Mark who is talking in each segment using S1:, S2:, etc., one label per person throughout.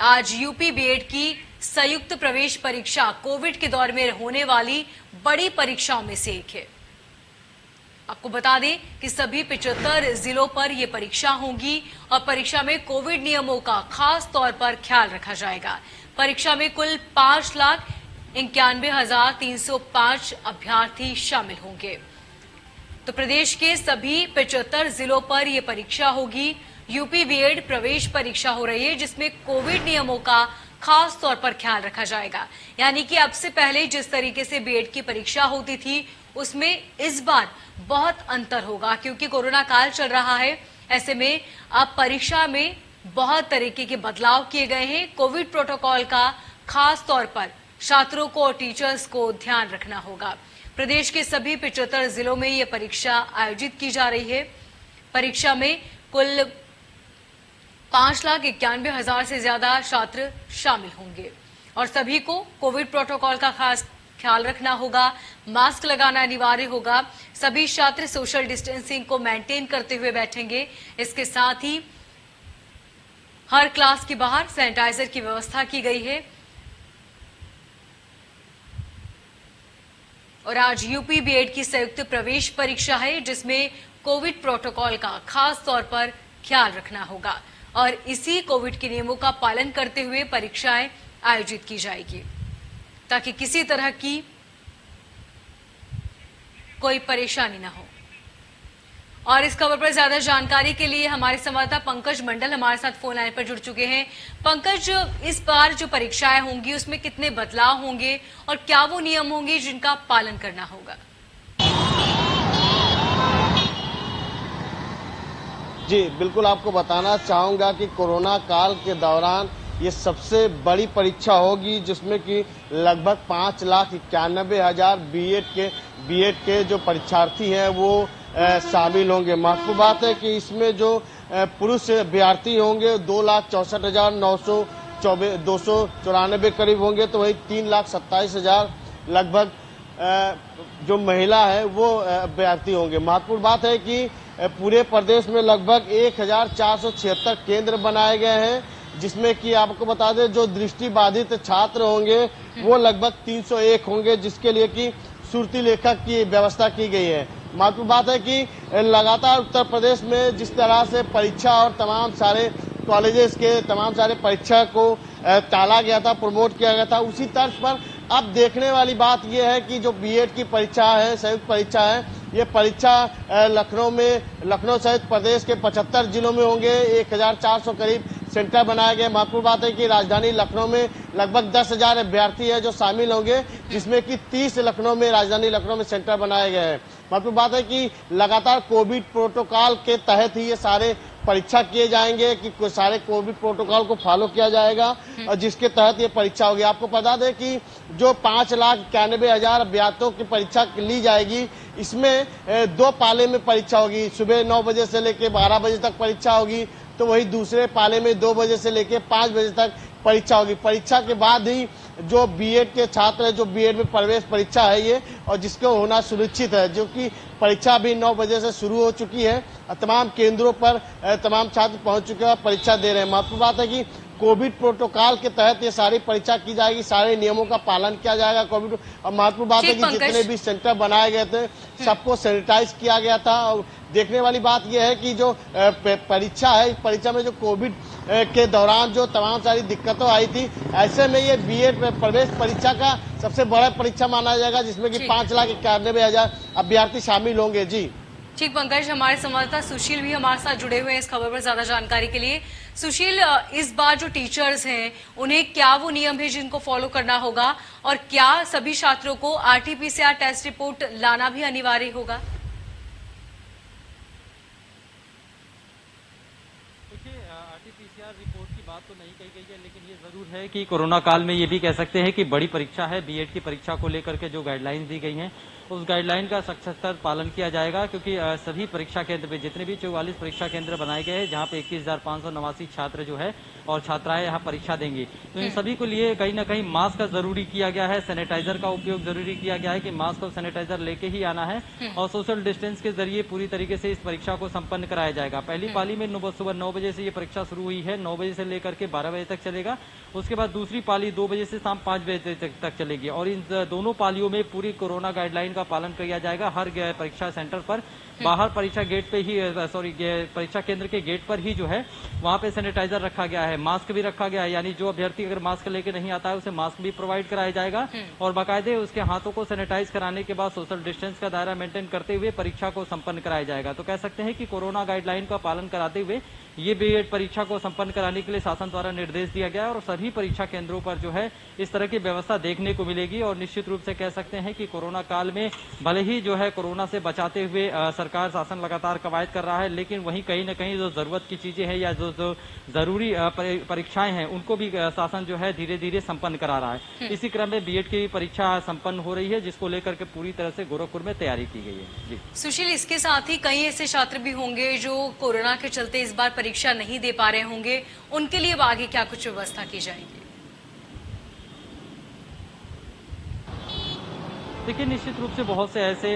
S1: आज UP BEd की संयुक्त प्रवेश परीक्षा कोविड के दौर में होने वाली बड़ी परीक्षाओं में से एक है। आपको बता दें कि सभी 75 जिलों पर यह परीक्षा होगी और परीक्षा में कोविड नियमों का खास तौर पर ख्याल रखा जाएगा। परीक्षा में कुल 5,91,305 अभ्यर्थी शामिल होंगे। तो प्रदेश के सभी 75 जिलों पर यह परीक्षा होगी। यूपी बीएड प्रवेश परीक्षा हो रही है, जिसमें कोविड नियमों का खास तौर पर ख्याल रखा जाएगा। यानी कि अब से पहले जिस तरीके से बीएड की परीक्षा होती थी, उसमें इस बार बहुत अंतर होगा, क्योंकि कोरोना काल चल रहा है। ऐसे में अब परीक्षा में बहुत तरीके के बदलाव किए गए हैं। कोविड प्रोटोकॉल का खास तौर पर छात्रों को और टीचर्स को ध्यान रखना होगा। प्रदेश के सभी 75 जिलों में यह परीक्षा आयोजित की जा रही है। परीक्षा में कुल 5,91,000 से ज्यादा छात्र शामिल होंगे और सभी को कोविड प्रोटोकॉल का खास ख्याल रखना होगा। मास्क लगाना अनिवार्य होगा। सभी छात्र सोशल डिस्टेंसिंग को मेंटेन करते हुए बैठेंगे। इसके साथ ही हर क्लास के बाहर सैनिटाइजर की व्यवस्था की गई है। और आज यूपी बीएड की संयुक्त प्रवेश परीक्षा है, जिसमें कोविड प्रोटोकॉल का खास तौर पर ख्याल रखना होगा और इसी कोविड के नियमों का पालन करते हुए परीक्षाएं आयोजित की जाएगी, ताकि किसी तरह की कोई परेशानी न हो। और इस खबर पर ज्यादा जानकारी के लिए हमारे संवाददाता पंकज मंडल हमारे साथ फोन लाइन पर जुड़ चुके हैं। पंकज, इस बार जो परीक्षाएं होंगी उसमें कितने बदलाव होंगे और क्या वो नियम होंगे जिनका पालन करना होगा?
S2: जी बिल्कुल, आपको बताना चाहूंगा कि कोरोना काल के दौरान ये सबसे बड़ी परीक्षा होगी, जिसमें कि लगभग 5,91,000 बीएड के जो परीक्षार्थी हैं वो शामिल होंगे। महत्वपूर्ण बात है कि इसमें जो पुरुष अभ्यर्थी होंगे 2,64,294 करीब होंगे, तो वही 3,27,000 लगभग जो महिला है वो अभ्यर्थी होंगे। महत्वपूर्ण बात है कि पूरे प्रदेश में लगभग 1,476 केंद्र बनाए गए हैं, जिसमें कि आपको बता दें जो दृष्टिबाधित छात्र होंगे वो लगभग 301 होंगे, जिसके लिए कि सुरती लेखक की व्यवस्था की गई है। महत्वपूर्ण बात है कि लगातार उत्तर प्रदेश में जिस तरह से परीक्षा और तमाम सारे कॉलेजेस के तमाम सारे परीक्षा को टाला गया था, प्रमोट किया गया था, उसी तर्ज पर अब देखने वाली बात यह है कि जो बीएड की परीक्षा है, संयुक्त परीक्षा है, ये परीक्षा लखनऊ सहित प्रदेश के 75 जिलों में होंगे। 1,400 करीब सेंटर बनाए गए। महत्वपूर्ण बात है कि राजधानी लखनऊ में लगभग 10,000 अभ्यर्थी है जो शामिल होंगे, जिसमें कि 30 राजधानी लखनऊ में सेंटर बनाए गए हैं। महत्वपूर्ण बात है कि लगातार कोविड प्रोटोकॉल के तहत ही ये सारे परीक्षा किए जाएंगे, कि सारे कोविड प्रोटोकॉल को फॉलो किया जाएगा और जिसके तहत ये परीक्षा होगी। आपको बता दें कि जो 5,91,000 अभ्यर्थियों की परीक्षा ली जाएगी, इसमें 2 पाले में परीक्षा होगी। सुबह 9 बजे से लेकर 12 बजे तक परीक्षा होगी, तो वही दूसरे पाले में 2 बजे से लेकर 5 बजे तक परीक्षा होगी। परीक्षा के बाद ही जो बीएड के छात्र है, जो बीएड में प्रवेश परीक्षा है ये, और जिसको होना सुनिश्चित है, जो कि परीक्षा भी 9 बजे से शुरू हो चुकी है और तमाम केंद्रों पर तमाम छात्र पहुंच चुके हैं, परीक्षा दे रहे हैं। महत्वपूर्ण बात है कि कोविड प्रोटोकॉल के तहत ये सारी परीक्षा की जाएगी, सारे नियमों का पालन किया जाएगा कोविड। और महत्वपूर्ण बात है कि जितने भी सेंटर बनाए गए थे सबको सैनिटाइज किया गया था। और देखने वाली बात यह है कि जो परीक्षा है, परीक्षा में जो कोविड के दौरान जो तमाम सारी दिक्कतें आई थी, ऐसे में ये बीएड प्रवेश परीक्षा का सबसे बड़ा परीक्षा माना जाएगा, जिसमें कि 5,91,000 अभ्यर्थी शामिल होंगे। जी
S1: ठीक पंकज, हमारे संवाददाता सुशील भी हमारे साथ जुड़े हुए हैं इस खबर पर ज्यादा जानकारी के लिए। सुशील, इस बार जो टीचर्स हैं उन्हें क्या वो नियम है जिनको फॉलो करना होगा और क्या सभी छात्रों को आरटीपीसीआर टेस्ट रिपोर्ट लाना भी अनिवार्य होगा?
S3: आरटीपीसीआर रिपोर्ट की बात तो नहीं कही गई है, लेकिन ये जरूर है कि कोरोना काल में ये भी कह सकते हैं कि बड़ी परीक्षा है। बीएड की परीक्षा को लेकर के जो गाइडलाइंस दी गई हैं, उस गाइडलाइन का सख्त पालन किया जाएगा, क्योंकि सभी परीक्षा केंद्र पे जितने भी 44 परीक्षा केंद्र बनाए गए हैं, जहां पे 21,589 छात्र जो है और छात्राएं यहाँ परीक्षा देंगी, तो इन सभी को लिए कहीं ना कहीं मास्क का जरूरी किया गया है, सैनिटाइजर का उपयोग जरूरी किया गया है कि मास्क और सैनिटाइजर लेके ही आना है और सोशल डिस्टेंस के जरिए पूरी तरीके से इस परीक्षा को संपन्न कराया जाएगा। पहली पाली में सुबह 9 बजे से ये परीक्षा शुरू हुई है। 9 बजे से लेकर लेकर के 12 बजे तक चलेगा। उसके बाद दूसरी पाली 2 बजे से शाम 5 बजे तक चलेगी और इन दोनों पालियों में पूरी कोरोना गाइडलाइन का पालन किया जाएगा। हर परीक्षा सेंटर पर बाहर परीक्षा गेट पे ही परीक्षा केंद्र के गेट पर ही जो है वहां पे सैनिटाइजर रखा गया है, मास्क भी रखा गया है, यानी जो अभ्यर्थी अगर मास्क लेके नहीं आता है उसे मास्क भी प्रोवाइड कराया जाएगा और बाकायदे उसके हाथों को सैनिटाइज कराने के बाद सोशल डिस्टेंस का दायरा मेंटेन करते हुए परीक्षा को संपन्न कराया जाएगा। तो कह सकते हैं कि कोरोना गाइडलाइन का पालन कराते हुए ये बीएड परीक्षा को संपन्न कराने के लिए शासन द्वारा निर्देश दिया गया है और सभी परीक्षा केंद्रों पर जो है इस तरह की व्यवस्था देखने को मिलेगी। और निश्चित रूप से कह सकते हैं कि कोरोना काल में भले ही जो है कोरोना से बचाते हुए सरकार शासन लगातार कवायद कर रहा है, लेकिन वहीं कहीं न कहीं जो जरूरत की चीजें हैं या जो जरूरी परीक्षाएं हैं उनको भी शासन जो है धीरे धीरे संपन्न करा रहा है। इसी क्रम में बीएड की परीक्षा संपन्न हो रही है जिसको लेकर के पूरी तरह से गोरखपुर में तैयारी की गई है। जी
S1: सुशील, इसके साथ ही कई ऐसे छात्र भी होंगे जो कोरोना के चलते इस बार परीक्षा नहीं दे पा रहे होंगे, उनके लिए अब आगे क्या कुछ व्यवस्था की जाएगी?
S3: देखिए, निश्चित रूप से बहुत से ऐसे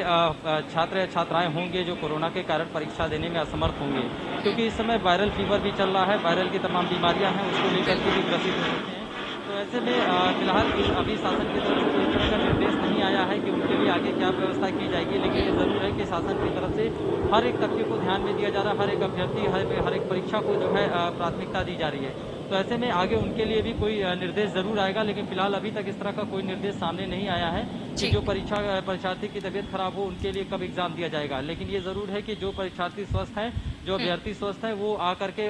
S3: छात्र छात्राएं होंगे जो कोरोना के कारण परीक्षा देने में असमर्थ होंगे, क्योंकि इस समय वायरल फीवर भी चल रहा है, वायरल की तमाम बीमारियां हैं उसको लेकर के भी ग्रसित हो सकते हैं। तो ऐसे में फिलहाल अभी शासन की तरफ से कोई तरह का निर्देश नहीं आया है कि उनके लिए आगे क्या व्यवस्था की जाएगी, लेकिन ये जरूर है कि शासन की तरफ से हर एक तबके को ध्यान में दिया जा रहा है, हर एक अभ्यर्थी हर एक परीक्षा को जो है प्राथमिकता दी जा रही है। तो ऐसे में आगे उनके लिए भी कोई निर्देश जरूर आएगा, लेकिन फिलहाल अभी तक इस तरह का कोई निर्देश सामने नहीं आया है कि जो परीक्षार्थी की तबीयत खराब हो उनके लिए कब एग्जाम दिया जाएगा। लेकिन ये जरूर है कि जो परीक्षार्थी स्वस्थ हैं, जो अभ्यर्थी स्वस्थ हैं, वो आकर के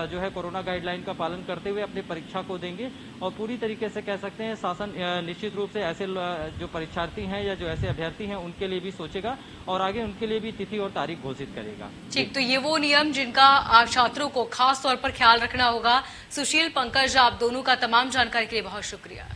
S3: जो है कोरोना गाइडलाइन का पालन करते हुए अपनी परीक्षा को देंगे और पूरी तरीके से कह सकते हैं शासन निश्चित रूप से ऐसे जो परीक्षार्थी हैं या जो ऐसे अभ्यर्थी हैं उनके लिए भी सोचेगा और आगे उनके लिए भी तिथि और तारीख घोषित करेगा।
S1: ठीक, तो ये वो नियम जिनका छात्रों को खास तौर पर ख्याल रखना होगा। सुशील, पंकज, आप दोनों का तमाम जानकारी के लिए बहुत शुक्रिया।